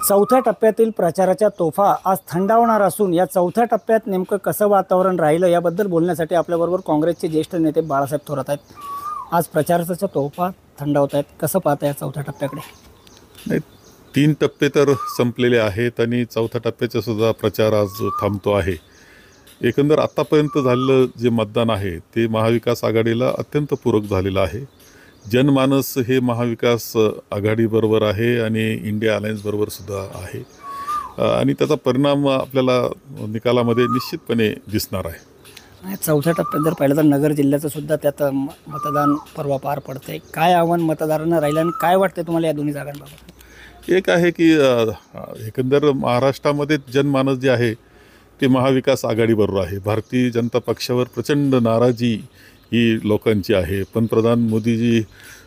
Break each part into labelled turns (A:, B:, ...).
A: चौथ्या टप्प्यातील प्रचाराच्या तोफा आज थंडावणार असून या चौथ्या टप्प्यात नेमकं कसं वातावरण राहिलं याबद्दल बोलण्यासाठी आपल्याबरोबर काँग्रेसचे ज्येष्ठ नेते बाळासाहेब थोरात आहेत। आज प्रचाराच्या तोफा थंडावत आहेत, कसं पाहता या चौथ्या टप्प्याकडे?
B: नाही, 3 टप्पे तर संपलेले आहेत आणि चौथ्या टप्प्याचा सुद्धा प्रचार आज थांबतो आहे। एकंदर आतापर्यंत झालेलं जे मतदान आहे ते महाविकास आघाडीला अत्यंत पूरक झालेलं आहे। जनमानस हे महाविकास आघाडीबरोबर आहे आणि इंडिया अलायन्सबरोबर सुद्धा आहे आणि त्याचा परिणाम आपल्याला निकालामध्ये निश्चितपणे दिसणार आहे।
A: चौथ्या टप्प्यात जर पाहिलं तर नगर जिल्ह्याचं सुद्धा त्यात मतदान पर्व पार पडतंय। काय आव्हान मतदारांना राहिलं आणि काय वाटतं तुम्हाला या दोन्ही जागांबाबत?
B: एक आहे की एकंदर महाराष्ट्रामध्ये जनमानस जे आहे ते महाविकास आघाडीबरोबर आहे। भारतीय जनता पक्षावर प्रचंड नाराजी ही लोकांची आहे। पंतप्रधान मोदीजी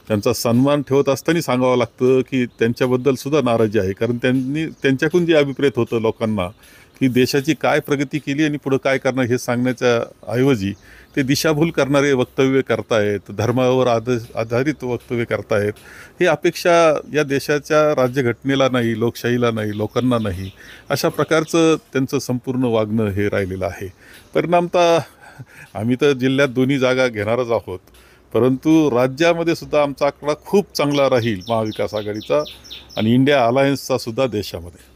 B: त्यांचा सन्मान ठेवत असताना सांगावं लागतं की त्यांच्याबद्दल सुद्धा नाराजी आहे, कारण त्यांच्याकडून जे अभिप्रेत होतं लोकांना की देशाची काय प्रगती केली आणि पुढं काय करणार हे सांगण्याच्या ऐवजी ते दिशाभूल करणारे वक्तव्य करतायत, धर्मावर आधारित वक्तव्य करतायत। ही अपेक्षा या देशाच्या राज्यघटनेला नाही, लोकशाहीला नाही, लोकांना नाही, अशा प्रकारचं त्यांचं संपूर्ण वागणं हे राहिलेलं आहे। परिणामतः आम्ही तर जिल्ह्यात दोन्ही जागा घेणारच आहोत, परंतु राज्यामध्ये सुद्धा आमचा आकडा खूप चांगला राहील महाविकास आघाडीचा आणि इंडिया अलायन्सचा सुद्धा देशामध्ये।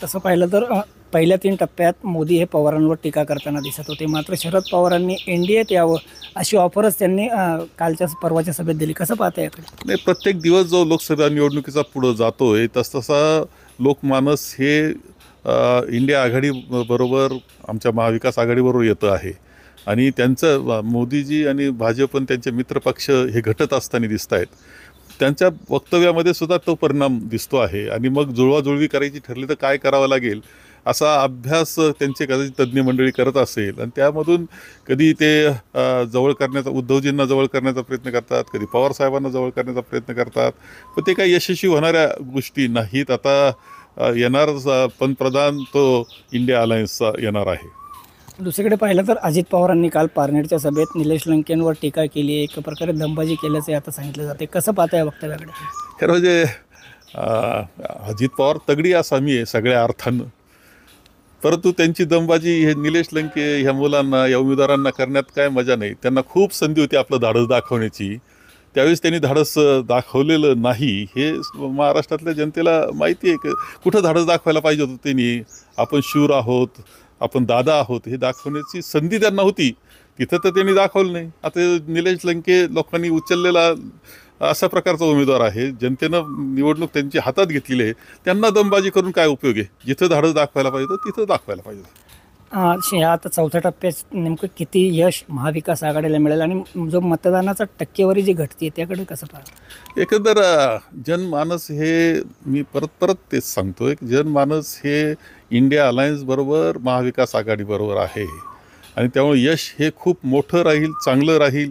A: तसं पाहिलं तर पहिल्या 3 टप्प्यात मोदी हे पवारांवर टीका करताना दिसत होते, मात्र शरद पवारांनी एनडीएत यावं अशी ऑफरच त्यांनी कालच्या परवाच्या सभेत दिली। कसं पाहता याकडे?
B: नाही, प्रत्येक दिवस जो लोकसभा निवडणुकीचा पुढं जातोय तसतसा लोकमानस हे इंडिया आघाडीबरोबर आमच्या महाविकास आघाडीबरोबर येतं आहे आणि त्यांचं मोदीजी आणि भाजप त्यांचे मित्रपक्ष हे घटत असताना दिसत आहेत। त्यांच्या वक्तव्यामध्ये सुद्धा तो परिणाम दिसतो आहे आणि मग जुळवाजुळवी करायची ठरली तर काय करावं लागेल असा अभ्यास त्यांचे कदाचित तज्ज्ञ मंडळी करत असेल आणि त्यामधून कधी ते जवळ करण्याचा, उद्धवजींना जवळ करण्याचा प्रयत्न करतात, कधी पवारसाहेबांना जवळ करण्याचा प्रयत्न करतात, पण ते काही यशस्वी होणाऱ्या गोष्टी नाहीत। आता येणार पंतप्रधान तो इंडिया अलायन्सचा येणार आहे।
A: दुसरीकडे पाहिलं तर अजित पवारांनी काल पारनेरच्या सभेत निलेश लंकेंवर टीका केली, एक प्रकारे दंबाजी केल्याचे आता सांगितलं जाते। कसं पाहता या वक्तव्याकडे?
B: खरं म्हणजे अजित पवार तगडी आसामी आहे सगळ्या अर्थानं, परंतु त्यांची दमबाजी हे निलेश लंके ह्या मुलांना, या उमेदवारांना करण्यात काय मजा नाही। त्यांना खूप संधी होती आपलं धाडस दाखवण्याची, त्यावेळेस त्यांनी धाडस दाखवलेलं नाही हे महाराष्ट्रातल्या जनतेला माहिती आहे। कुठं धाडस दाखवायला पाहिजे होतं त्यांनी? आपण शूर आहोत, आपण दादा आहोत हे दाखवण्याची संधी त्यांना होती, तिथं तर त्यांनी दाखवलं नाही। आता निलेश लंके लोकांनी उचललेला अशा प्रकारचा उमेदवार आहे, जनतेनं निवडणूक त्यांची हातात घेतलेली आहे, त्यांना दमबाजी करून काय उपयोग आहे? जिथं धाडस दाखवायला पाहिजे होतं तिथं दाखवायला पाहिजे होतं।
A: आता चौथ्या टप्प्यात नेमकं किती यश महाविकास आघाडीला मिळेल आणि जो मतदानाचा टक्केवारी जी घटते त्याकडे कसं पाहता?
B: एकंदर जनमानस हे, मी परत तेच सांगतोय, जनमानस हे इंडिया अलायन्सबरोबर महाविकास आघाडीबरोबर आहे आणि त्यामुळे यश हे खूप मोठं राहील, चांगलं राहील।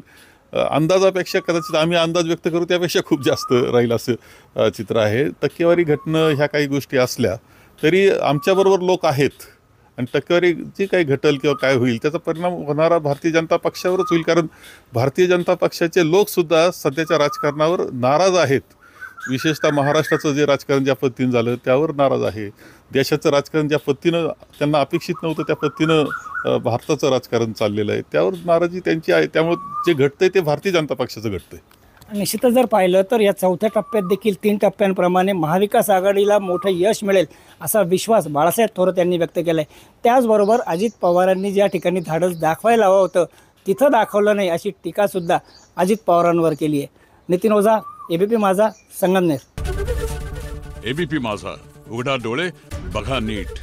B: अंदाजापेक्षा कदाचित आम्ही अंदाज व्यक्त करू त्यापेक्षा खूप जास्त राहील असं चित्र आहे। टक्केवारी घटणं ह्या काही गोष्टी असल्या तरी आमच्याबरोबर लोक आहेत आणि टक्केवारी जी काही घटेल किंवा काय होईल त्याचा परिणाम होणारा भारतीय जनता पक्षावरच होईल, कारण भारतीय जनता पक्षाचे लोकसुद्धा सध्याच्या राजकारणावर नाराज आहेत। विशेषतः महाराष्ट्राचं जे राजकारण ज्या पद्धतीनं झालं त्यावर नाराज आहे। देशाचं राजकारण ज्या पद्धतीनं त्यांना अपेक्षित नव्हतं त्या पद्धतीनं भारताचं राजकारण चाललेलं आहे, त्यावर नाराजी त्यांची आहे। त्यामुळे जे घडतंय ते भारतीय जनता पक्षाचं घडतंय।
A: निश्चितच जर पाहिलं तर या चौथ्या टप्प्यात देखील 3 टप्प्यांप्रमाणे महाविकास आघाडीला मोठं यश मिळेल असा विश्वास बाळासाहेब थोरात यांनी व्यक्त केला आहे। त्याचबरोबर अजित पवारांनी ज्या ठिकाणी धाडस दाखवायला हवं होतं तिथं दाखवलं नाही अशी टीकासुद्धा अजित पवारांवर केली आहे। नितीन ओझा, एबीपी माझा, संगमनेर।
C: एबीपी माझा, उघडा डोळे बघा नीट।